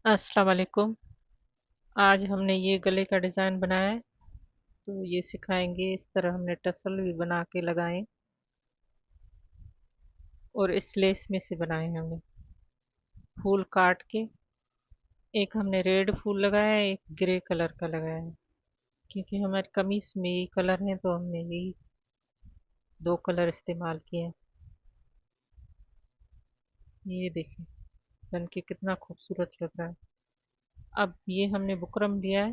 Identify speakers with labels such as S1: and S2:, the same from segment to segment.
S1: अस्सलाम वालेकुम। आज हमने ये गले का डिज़ाइन बनाया है। तो ये सिखाएंगे, इस तरह हमने टसल भी बना के लगाए और इस लेस में से बनाए हैं हमने फूल काट के। एक हमने रेड फूल लगाया है, एक ग्रे कलर का लगाया है, क्योंकि हमारी कमीज में यही कलर है तो हमने यही दो कलर इस्तेमाल किए हैं। ये देखिए बन के कितना खूबसूरत लग रहा है। अब ये हमने बुकरम लिया है,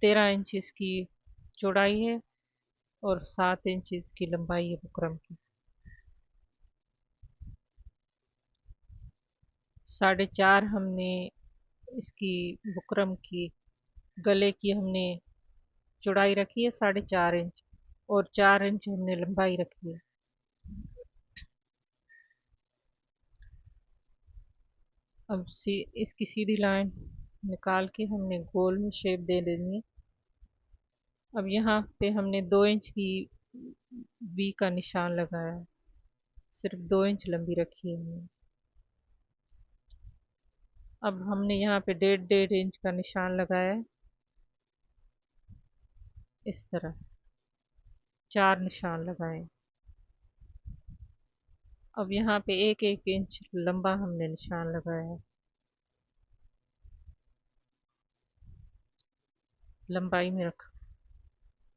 S1: 13 इंच इसकी चौड़ाई है और 7 इंच इसकी लंबाई है बुकरम की। 4.5 हमने इसकी बुकरम की गले की हमने चौड़ाई रखी है 4.5 इंच, और 4 इंच हमने लंबाई रखी है। अब इसकी सीधी लाइन निकाल के हमने गोल में शेप दे देनी है। अब यहाँ पे हमने 2 इंच की वी का निशान लगाया है, सिर्फ 2 इंच लंबी रखी है हमने। अब हमने यहाँ पे 1.5 1.5 इंच का निशान लगाया है, इस तरह 4 निशान लगाए। अब यहाँ पे 1 1 इंच लंबा हमने निशान लगाया है, लंबाई में रखा।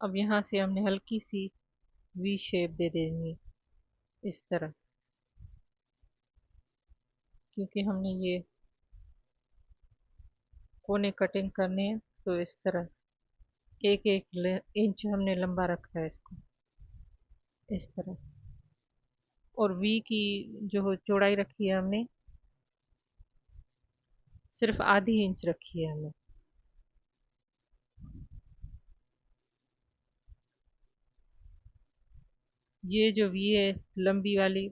S1: अब यहाँ से हमने हल्की सी वी शेप दे देनी है, इस तरह, क्योंकि हमने ये कोने कटिंग करने हैं। तो इस तरह 1 1 इंच हमने लंबा रखा है इसको, इस तरह। और वी की जो चौड़ाई रखी है हमने, सिर्फ ½ इंच रखी है हमने। ये जो वी है लंबी वाली,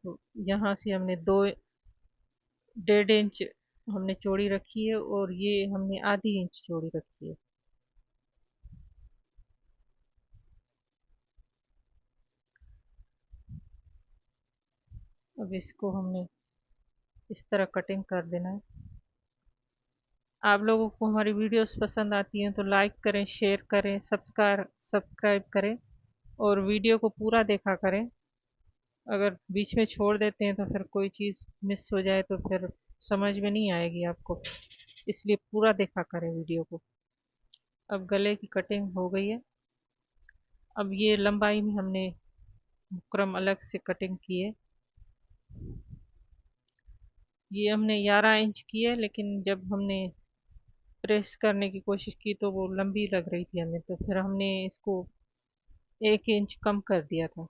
S1: यहाँ से हमने 1.5 इंच हमने चौड़ी रखी है, और ये हमने ½ इंच चौड़ी रखी है। अब इसको हमने इस तरह कटिंग कर देना है। आप लोगों को हमारी वीडियोस पसंद आती हैं तो लाइक करें, शेयर करें, सब्सक्राइब करें, और वीडियो को पूरा देखा करें। अगर बीच में छोड़ देते हैं तो फिर कोई चीज़ मिस हो जाए तो फिर समझ में नहीं आएगी आपको, इसलिए पूरा देखा करें वीडियो को। अब गले की कटिंग हो गई है। अब ये लंबाई में हमने बुकरम अलग से कटिंग की है। ये हमने 11 इंच की है, लेकिन जब हमने प्रेस करने की कोशिश की तो वो लंबी लग रही थी हमें, तो फिर हमने इसको 1 इंच कम कर दिया था।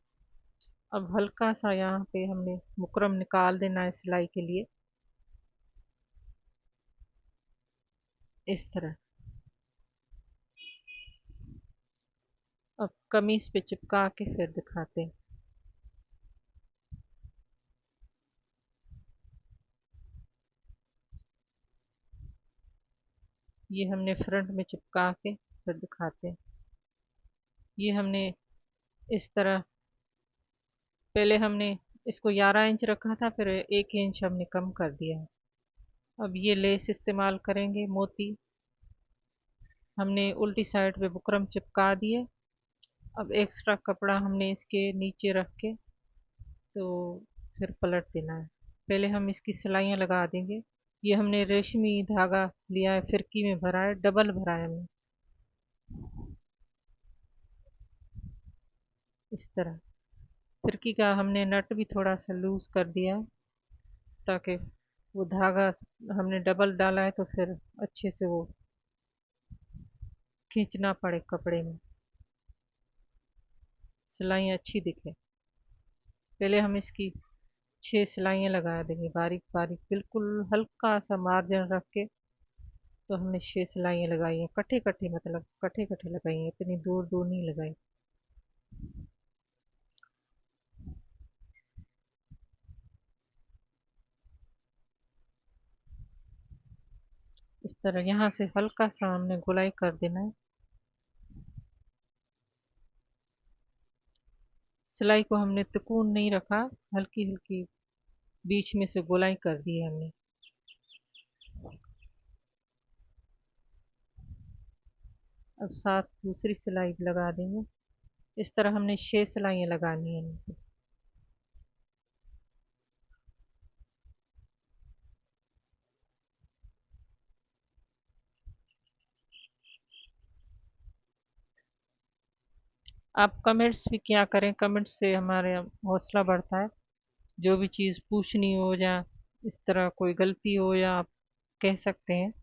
S1: अब हल्का सा यहाँ पे हमने बुकरम निकाल देना है सिलाई के लिए, इस तरह। अब कमीज पे चिपका के फिर दिखाते हैं। ये हमने फ्रंट में चिपका के फिर दिखाते हैं। ये हमने इस तरह, पहले हमने इसको 11 इंच रखा था, फिर 1 इंच हमने कम कर दिया है। अब ये लेस इस्तेमाल करेंगे मोती। हमने उल्टी साइड पे बुकरम चिपका दिए। अब एक्स्ट्रा कपड़ा हमने इसके नीचे रख के तो फिर पलट देना है। पहले हम इसकी सिलाइयाँ लगा देंगे। ये हमने रेशमी धागा लिया है, फिरकी में भरा है, डबल भरा है हमने, इस तरह। फिरकी का हमने नट भी थोड़ा सा लूज कर दिया है, ताकि वो धागा हमने डबल डाला है तो फिर अच्छे से वो खींचना पड़े कपड़े में, सिलाइयाँ अच्छी दिखे। पहले हम इसकी 6 सिलाइयाँ लगा देंगे, बारीक बारीक, बिल्कुल हल्का सा मार्जिन रख के। तो हमने 6 सिलाइयाँ लगाई हैं, कटे कटे, मतलब कटे कटे लगाई हैं, इतनी दूर दूर नहीं लगाई। इस तरह यहाँ से हल्का सा हमने गोलाई कर देना है। सिलाई को हमने तिकोन नहीं रखा, हल्की हल्की बीच में से गोलाई कर दी है हमने। अब साथ दूसरी सिलाई भी लगा देंगे। इस तरह हमने 6 सिलाइयाँ लगानी है इनको। आप कमेंट्स भी क्या करें, कमेंट्स से हमारे हौसला बढ़ता है। जो भी चीज़ पूछनी हो या इस तरह कोई गलती हो या आप कह सकते हैं।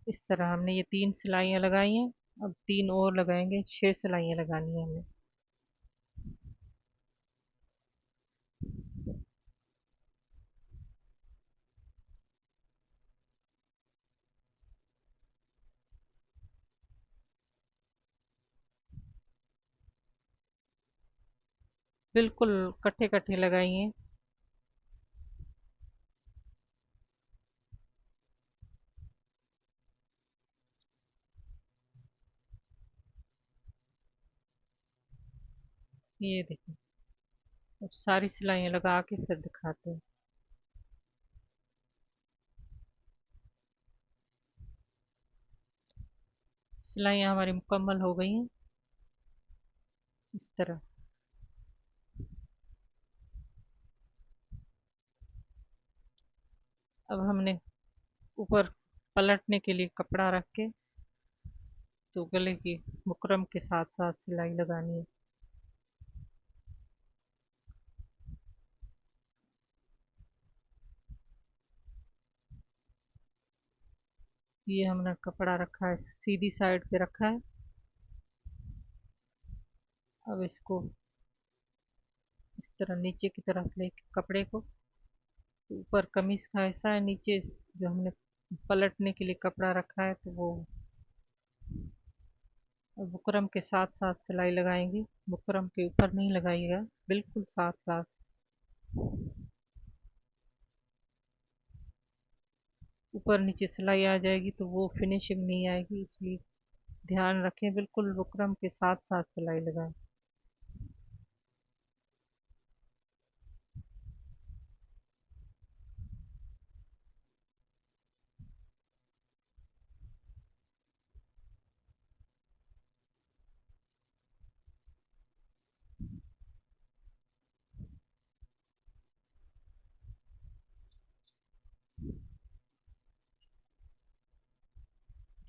S1: इस तरह हमने ये 3 सिलाइयाँ लगाई हैं। अब 3 और लगाएंगे, 6 सिलाइयाँ लगानी है हमें। बिल्कुल कट्ठे कट्ठे लगाइए। ये देखिए, अब सारी सिलाइयाँ लगा के फिर दिखाते हैं। सिलाइयाँ हमारी मुकम्मल हो गई हैं। इस तरह अब हमने ऊपर पलटने के लिए कपड़ा रख के तो गले की बुकरम के साथ साथ सिलाई लगानी है। ये हमने कपड़ा रखा है, सीधी साइड पे रखा है। अब इसको इस तरह नीचे की तरफ ले कपड़े को, तो ऊपर कमीज का हिस्सा है, नीचे जो हमने पलटने के लिए कपड़ा रखा है तो वो अब बुकरम के साथ साथ सिलाई लगाएंगे। बुकरम के ऊपर नहीं लगाइएगा, बिल्कुल साथ साथ। ऊपर नीचे सिलाई आ जाएगी तो वो फिनिशिंग नहीं आएगी, इसलिए ध्यान रखें, बिल्कुल बुकरम के साथ साथ सिलाई लगाएं।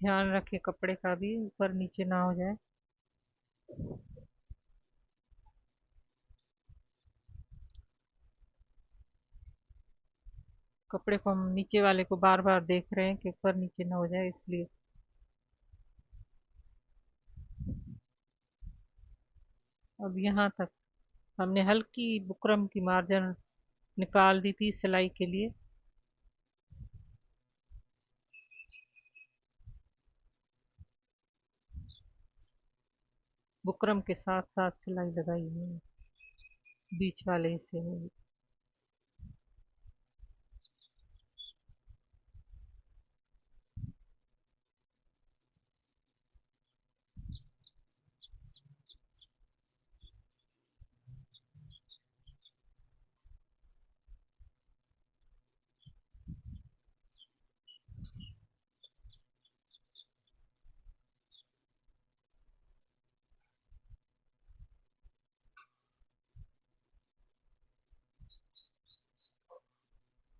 S1: ध्यान रखें कपड़े का भी ऊपर नीचे ना हो जाए। कपड़े को हम नीचे वाले को बार बार देख रहे हैं कि ऊपर नीचे ना हो जाए, इसलिए। अब यहाँ तक हमने हल्की बुकरम की मार्जिन निकाल दी थी सिलाई के लिए। बुकरम के साथ साथ सिलाई लगाई है बीच वाले हिस्से में भी।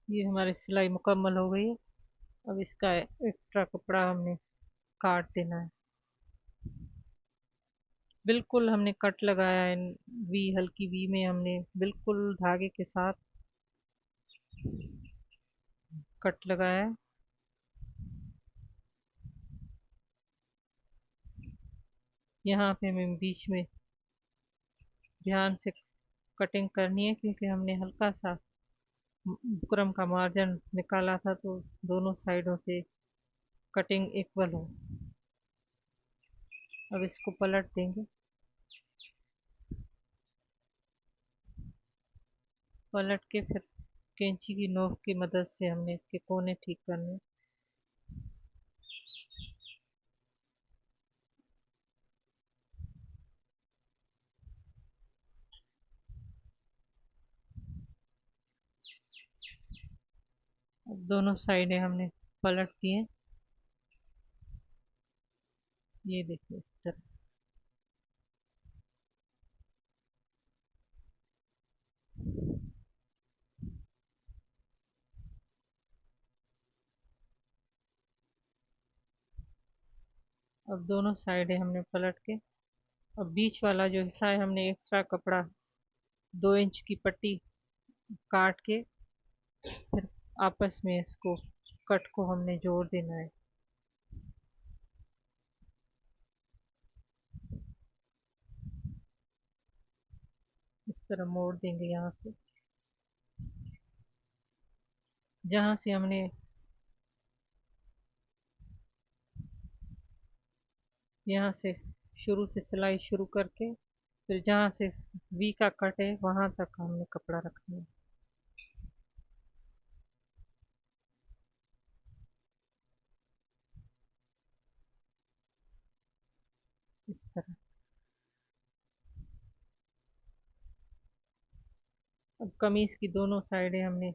S1: ये हमारी सिलाई मुकम्मल हो गई है। अब इसका एक्स्ट्रा कपड़ा हमने काट देना है। बिल्कुल हमने कट लगाया है, वी हल्की वी में हमने बिल्कुल धागे के साथ कट लगाया है। यहाँ पे हमें बीच में ध्यान से कटिंग करनी है, क्योंकि हमने हल्का सा बुकरम का मार्जिन निकाला था, तो दोनों साइडों से कटिंग इक्वल हो। अब इसको पलट देंगे। पलट के फिर कैंची की नोक की मदद से हमने इसके कोने ठीक करने। अब दोनों साइडें हमने पलट दिए। ये देखिए इस तरह। अब दोनों साइडें हमने पलट के, अब बीच वाला जो हिस्सा है हमने एक्स्ट्रा कपड़ा 2 इंच की पट्टी काट के फिर आपस में इसको कट को हमने जोड़ देना है। इस तरह मोड़ देंगे यहाँ से, जहाँ से हमने यहाँ से शुरू से सिलाई शुरू करके फिर जहाँ से वी का कट है वहाँ तक हमने कपड़ा रखना है। इस तरह। अब कमीज की दोनों साइडें हमने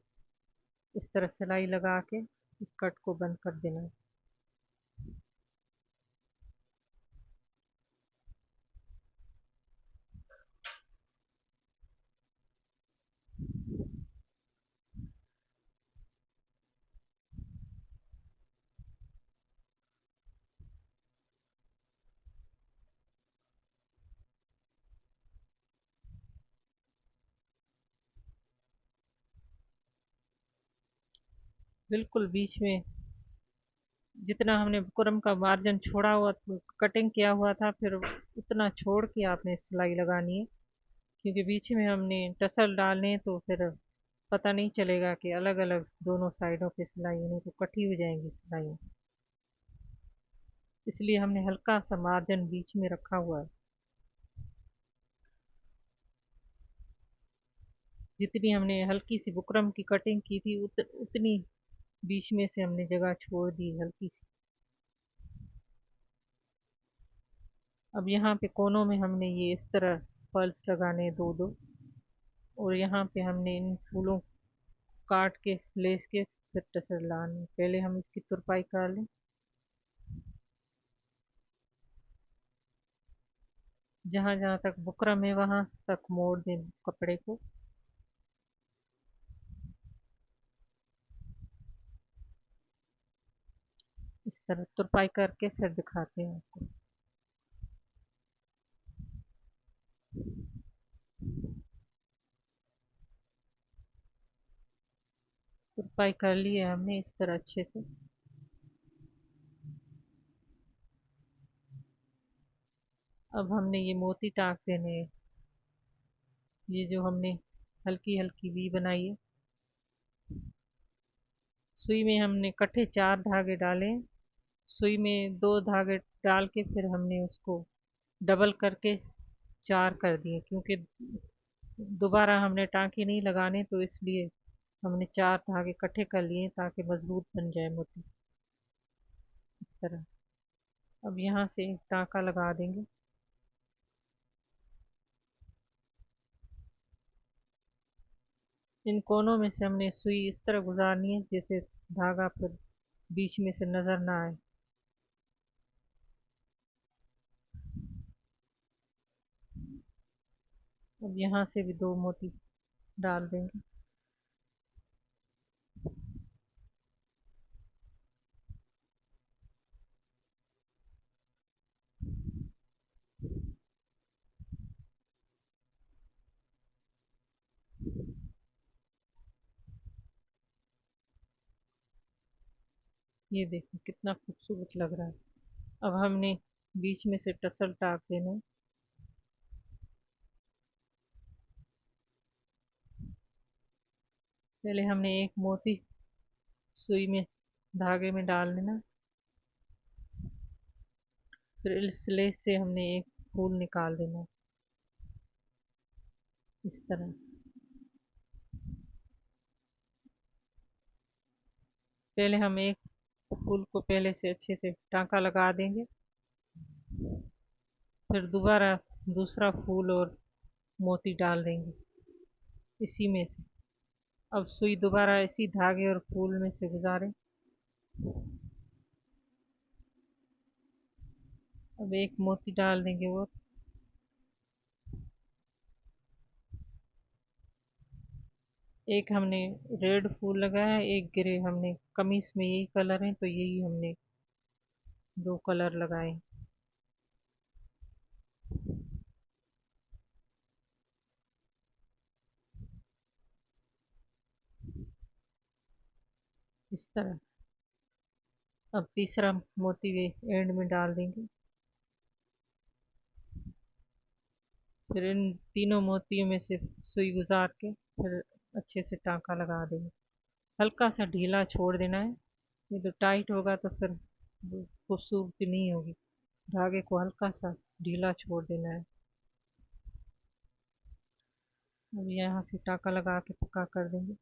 S1: इस तरह सिलाई लगा के इस कट को बंद कर देना है। बिल्कुल बीच में जितना हमने बुकरम का मार्जिन छोड़ा हुआ कटिंग किया हुआ था फिर उतना छोड़ के आपने सिलाई लगानी है, क्योंकि बीच में हमने टसल डालने तो फिर पता नहीं चलेगा कि अलग अलग दोनों साइडों पे सिलाई, नहीं तो कटी हो जाएंगी सिलाई। इसलिए हमने हल्का सा मार्जिन बीच में रखा हुआ है। जितनी हमने हल्की सी बुकरम की कटिंग की थी उतनी बीच में से हमने जगह छोड़ दी हल्की सी। अब यहाँ पे कोनों में हमने ये इस तरह पर्ल्स लगाने दो दो, और यहाँ पे हमने इन फूलों काट के लेस के फिर टसर लाने। पहले हम इसकी तुरपाई कर लें। जहाँ जहाँ तक बुकरम है वहाँ तक मोड़ दें कपड़े को। इस तरह तुरपाई करके फिर दिखाते हैं आपको। तुरपाई कर ली है हमने इस तरह अच्छे से। अब हमने ये मोती टाक देने हैं। ये जो हमने हल्की हल्की वी बनाई है, सुई में हमने इकट्ठे 4 धागे डाले। सुई में 2 धागे डाल के फिर हमने उसको डबल करके 4 कर दिए, क्योंकि दोबारा हमने टाँके नहीं लगाने तो इसलिए हमने 4 धागे इकट्ठे कर लिए ताकि मजबूत बन जाए मोती इस तरह। अब यहाँ से एक टाँका लगा देंगे। इन कोनों में से हमने सुई इस तरह गुजारनी है जैसे धागा फिर बीच में से नजर ना आए। अब यहाँ से भी 2 मोती डाल देंगे। ये देखिए कितना खूबसूरत लग रहा है। अब हमने बीच में से टसल टाक देना है। पहले हमने एक मोती सुई में धागे में डाल देना, फिर इस लेस से हमने एक फूल निकाल देना इस तरह। पहले हम एक फूल को पहले से अच्छे से टाँका लगा देंगे, फिर दोबारा दूसरा फूल और मोती डाल देंगे इसी में से। अब सुई दोबारा इसी धागे और फूल में से गुजारें। अब एक मोती डाल देंगे वो। एक हमने रेड फूल लगाया, एक ग्रे। हमने कमीज में यही कलर है तो यही हमने दो कलर लगाए। इस तरह। अब तीसरा मोती भी एंड में डाल देंगे। फिर इन तीनों मोतियों में से सुई गुजार के फिर अच्छे से टांका लगा देंगे। हल्का सा ढीला छोड़ देना है, ये तो टाइट होगा तो फिर वो खूबसूरती नहीं होगी। धागे को हल्का सा ढीला छोड़ देना है। अब यहाँ से टांका लगा के पक्का कर देंगे।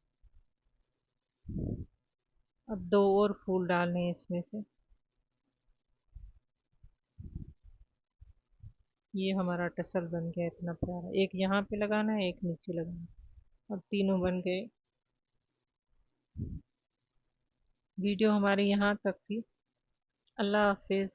S1: अब दो और फूल डालने हैं इसमें से। ये हमारा टसल बन गया इतना प्यारा। एक यहाँ पे लगाना है, एक नीचे लगाना है। अब तीनों बन गए। वीडियो हमारी यहाँ तक थी। अल्लाह हाफिज।